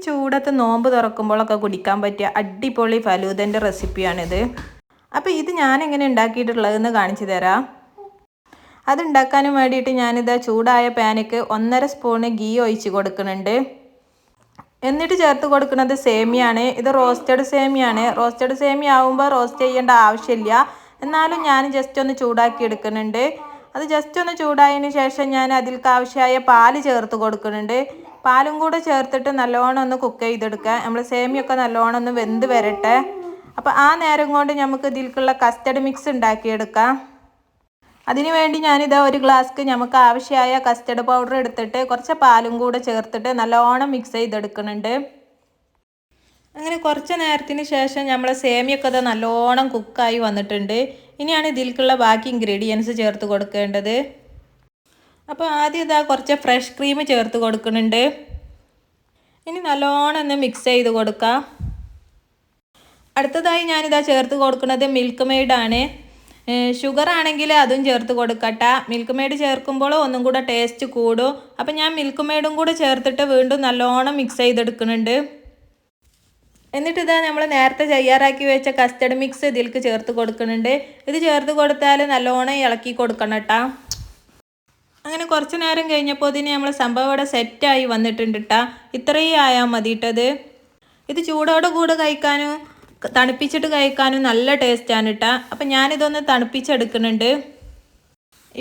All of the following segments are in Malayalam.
ചൂടത്ത് നോമ്പ് തുറക്കുമ്പോഴൊക്കെ കുടിക്കാൻ പറ്റിയ അടിപൊളി ഫലൂദൻ്റെ റെസിപ്പിയാണിത്. അപ്പോൾ ഇത് ഞാനെങ്ങനെ ഉണ്ടാക്കിയിട്ടുള്ളതെന്ന് കാണിച്ചു തരാം. അതുണ്ടാക്കാനും വേണ്ടിയിട്ട് ഞാനിതാ ചൂടായ പാനിക്ക് 1.5 സ്പൂണ് ഗീ ഒഴിച്ച് കൊടുക്കുന്നുണ്ട്. എന്നിട്ട് ചേർത്ത് കൊടുക്കുന്നത് സേമിയാണ്. ഇത് റോസ്റ്റഡ് സേമിയാണ്. റോസ്റ്റഡ് സേമിയ ആവുമ്പോൾ റോസ്റ്റ് ചെയ്യേണ്ട ആവശ്യമില്ല. എന്നാലും ഞാൻ ജസ്റ്റ് ഒന്ന് ചൂടാക്കി എടുക്കുന്നുണ്ട്. അത് ജസ്റ്റ് ഒന്ന് ചൂടായതിന് ശേഷം ഞാൻ അതിലേക്ക് ആവശ്യമായ പാല് ചേർത്ത് കൊടുക്കുന്നുണ്ട്. പാലും കൂടെ ചേർത്തിട്ട് നല്ലോണം ഒന്ന് കുക്ക് ചെയ്തെടുക്കുക. നമ്മൾ സേമിയൊക്കെ നല്ലോണം ഒന്ന് വെന്ത് വരട്ടെ. അപ്പോൾ ആ നേരം കൊണ്ട് നമുക്ക് ഇതിലേക്കുള്ള കസ്റ്റർഡ് മിക്സ് ഉണ്ടാക്കിയെടുക്കാം. അതിന് വേണ്ടി ഞാനിതാ ഒരു ഗ്ലാസ്ക്ക് നമുക്ക് ആവശ്യമായ കസ്റ്റർഡ് പൗഡർ എടുത്തിട്ട് കുറച്ച് പാലും കൂടെ ചേർത്തിട്ട് നല്ലോണം മിക്സ് ചെയ്തെടുക്കുന്നുണ്ട്. അങ്ങനെ കുറച്ച് നേരത്തിന് ശേഷം നമ്മൾ സേമിയൊക്കെ അത് നല്ലോണം കുക്കായി വന്നിട്ടുണ്ട്. ഇനിയാണ് ഇതിലേക്കുള്ള ബാക്കി ഇൻഗ്രീഡിയൻസ് ചേർത്ത് കൊടുക്കേണ്ടത്. അപ്പോൾ ആദ്യം ഇതാ കുറച്ച് ഫ്രഷ് ക്രീം ചേർത്ത് കൊടുക്കുന്നുണ്ട്. ഇനി നല്ലോണം ഒന്ന് മിക്സ് ചെയ്ത് കൊടുക്കാം. അടുത്തതായി ഞാനിതാ ചേർത്ത് കൊടുക്കുന്നത് മിൽക്ക് മെയ്ഡാണ്. ഷുഗർ ആണെങ്കിൽ അതും ചേർത്ത് കൊടുക്കട്ടെ. മിൽക്ക് മെയ്ഡ് ചേർക്കുമ്പോൾ ഒന്നും കൂടെ ടേസ്റ്റ് കൂടും. അപ്പം ഞാൻ മിൽക്ക് മെയ്ഡും കൂടെ ചേർത്തിട്ട് വീണ്ടും നല്ലോണം മിക്സ് ചെയ്തെടുക്കുന്നുണ്ട്. എന്നിട്ട് ഇതാ നമ്മൾ നേരത്തെ തയ്യാറാക്കി വെച്ച കസ്റ്റർഡ് മിക്സ് ഇതിലേക്ക് ചേർത്ത് കൊടുക്കുന്നുണ്ട്. ഇത് ചേർത്ത് കൊടുത്താൽ നല്ലോണം ഇളക്കി കൊടുക്കണം കേട്ടോ. അങ്ങനെ കുറച്ച് നേരം കഴിഞ്ഞപ്പോൾ ഇതിന് നമ്മൾ സംഭവം ഇവിടെ സെറ്റായി വന്നിട്ടുണ്ട് കേട്ടോ. ഇത്രയും ആയാൽ മതിയിട്ടത്. ഇത് ചൂടോടുകൂടെ കഴിക്കാനും തണുപ്പിച്ചിട്ട് കഴിക്കാനും നല്ല ടേസ്റ്റാണ് കേട്ടോ. അപ്പം ഞാനിതൊന്ന് തണുപ്പിച്ചെടുക്കുന്നുണ്ട്.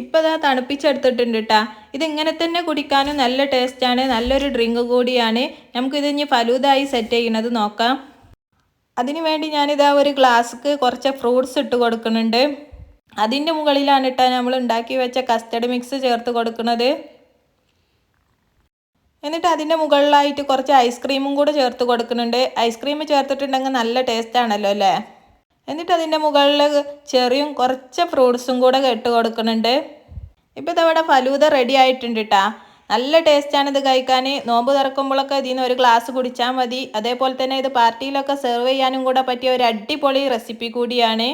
ഇപ്പോൾ ഇതാ തണുപ്പിച്ചെടുത്തിട്ടുണ്ട് കേട്ടോ. ഇതിങ്ങനെ തന്നെ കുടിക്കാനും നല്ല ടേസ്റ്റാണ്. നല്ലൊരു ഡ്രിങ്ക് കൂടിയാണ്. നമുക്കിത് ഇനി ഫലൂദായി സെറ്റ് ചെയ്യുന്നത് നോക്കാം. അതിന് വേണ്ടി ഞാനിതാ ഒരു ഗ്ലാസ്ക്ക് കുറച്ച് ഫ്രൂട്ട്സ് ഇട്ട് കൊടുക്കുന്നുണ്ട്. അതിൻ്റെ മുകളിലാണ് കേട്ടോ നമ്മൾ ഉണ്ടാക്കി വെച്ച കസ്റ്റർഡ് മിക്സ് ചേർത്ത് കൊടുക്കുന്നത്. എന്നിട്ട് അതിൻ്റെ മുകളിലായിട്ട് കുറച്ച് ഐസ്ക്രീമും കൂടെ ചേർത്ത് കൊടുക്കുന്നുണ്ട്. ഐസ്ക്രീം ചേർത്തിട്ടുണ്ടെങ്കിൽ നല്ല ടേസ്റ്റാണല്ലോ അല്ലേ. എന്നിട്ട് അതിൻ്റെ മുകളിൽ ചെറിയും കുറച്ച് ഫ്രൂട്ട്സും കൂടെ ഇട്ട് കൊടുക്കുന്നുണ്ട്. ഇപ്പോൾ ഇതവിടെ ഫലൂദ റെഡി ആയിട്ടുണ്ട് കേട്ടോ. നല്ല ടേസ്റ്റാണ് ഇത് കഴിക്കാൻ. നോമ്പ് തുറക്കുമ്പോഴൊക്കെ ഇതിന് ഒരു ഗ്ലാസ് കുടിച്ചാൽ മതി. അതേപോലെ തന്നെ ഇത് പാർട്ടിയിലൊക്കെ സെർവ് ചെയ്യാനും കൂടെ പറ്റിയ ഒരു അടിപൊളി റെസിപ്പി കൂടിയാണ്.